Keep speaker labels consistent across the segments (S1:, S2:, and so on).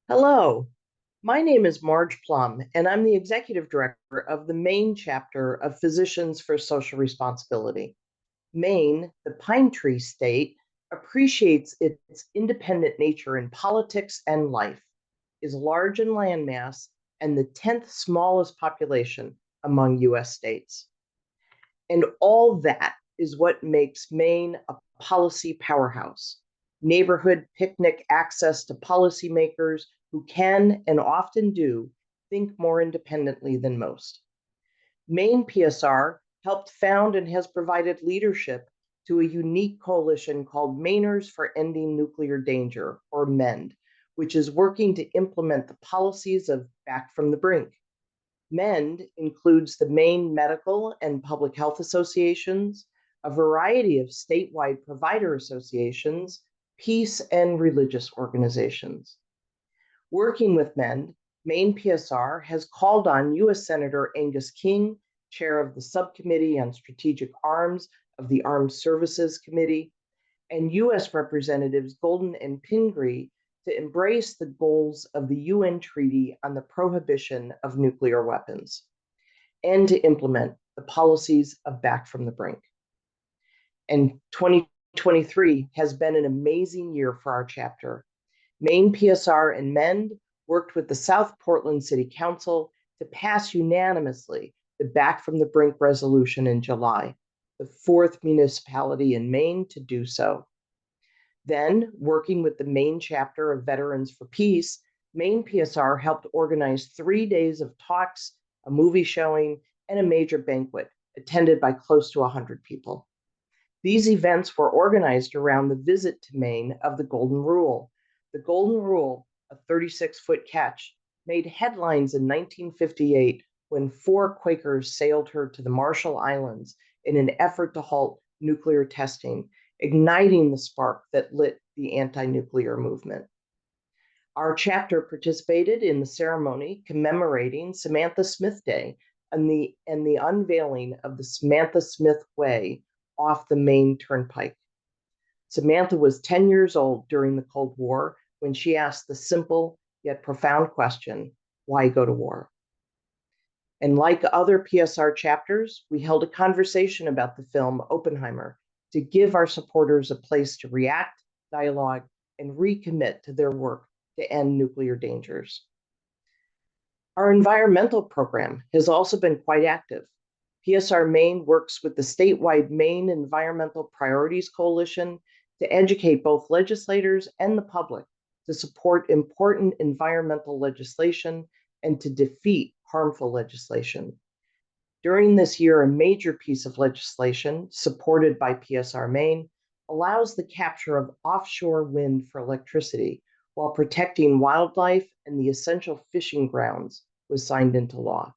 S1: Hello, my name is Marge Plum, and I'm the Executive Director of the Maine chapter of Physicians for Social Responsibility. Maine, the Pine Tree State, appreciates its independent nature in politics and life, is large in landmass, and the 10th smallest population among U.S. states. And all that is what makes Maine a policy powerhouse. Neighborhood picnic access to policymakers who can and often do think more independently than most. Maine PSR helped found and has provided leadership to a unique coalition called Mainers for Ending Nuclear Danger, or MEND, which is working to implement the policies of Back from the Brink. MEND includes the Maine Medical and Public Health Associations, a variety of statewide provider associations, peace and religious organizations. Working with MEND, Maine PSR has called on U.S. Senator Angus King, chair of the Subcommittee on Strategic Arms of the Armed Services Committee, and U.S. Representatives Golden and Pingree to embrace the goals of the UN Treaty on the Prohibition of Nuclear Weapons and to implement the policies of Back from the Brink. And 2023 has been an amazing year for our chapter. Maine PSR and MEND worked with the South Portland City Council to pass unanimously the Back from the Brink resolution in July, the fourth municipality in Maine to do so. Then, working with the Maine chapter of Veterans for Peace, Maine PSR helped organize 3 days of talks, a movie showing, and a major banquet attended by close to 100 people. These events were organized around the visit to Maine of the Golden Rule. The Golden Rule, a 36-foot catch, made headlines in 1958 when 4 Quakers sailed her to the Marshall Islands in an effort to halt nuclear testing, igniting the spark that lit the anti-nuclear movement. Our chapter participated in the ceremony commemorating Samantha Smith Day and the unveiling of the Samantha Smith Way off the Maine Turnpike. Samantha was 10 years old during the Cold War when she asked the simple yet profound question, why go to war? And like other PSR chapters, we held a conversation about the film Oppenheimer to give our supporters a place to react, dialogue, and recommit to their work to end nuclear dangers. Our environmental program has also been quite active. PSR Maine works with the statewide Maine Environmental Priorities Coalition to educate both legislators and the public to support important environmental legislation and to defeat harmful legislation. During this year, a major piece of legislation supported by PSR Maine allows the capture of offshore wind for electricity while protecting wildlife and the essential fishing grounds was signed into law.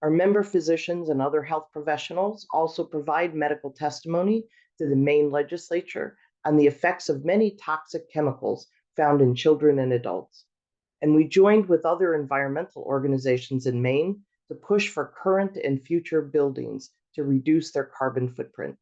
S1: Our member physicians and other health professionals also provide medical testimony to the Maine legislature on the effects of many toxic chemicals found in children and adults. And we joined with other environmental organizations in Maine to push for current and future buildings to reduce their carbon footprint.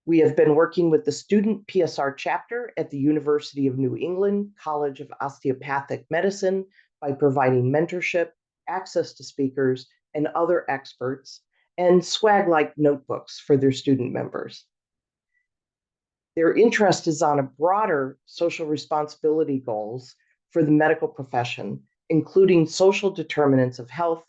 S1: We have been working with the student PSR chapter at the University of New England College of Osteopathic Medicine by providing mentorship, access to speakers and other experts, and swag-like notebooks for their student members. Their interest is on a broader social responsibility goals for the medical profession, including social determinants of health,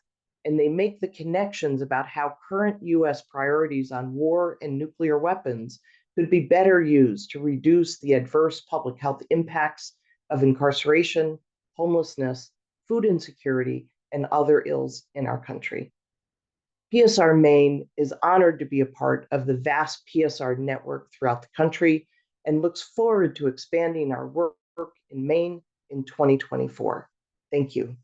S1: and they make the connections about how current U.S. priorities on war and nuclear weapons could be better used to reduce the adverse public health impacts of incarceration, homelessness, food insecurity, and other ills in our country. PSR Maine is honored to be a part of the vast PSR network throughout the country and looks forward to expanding our work in Maine in 2024. Thank you.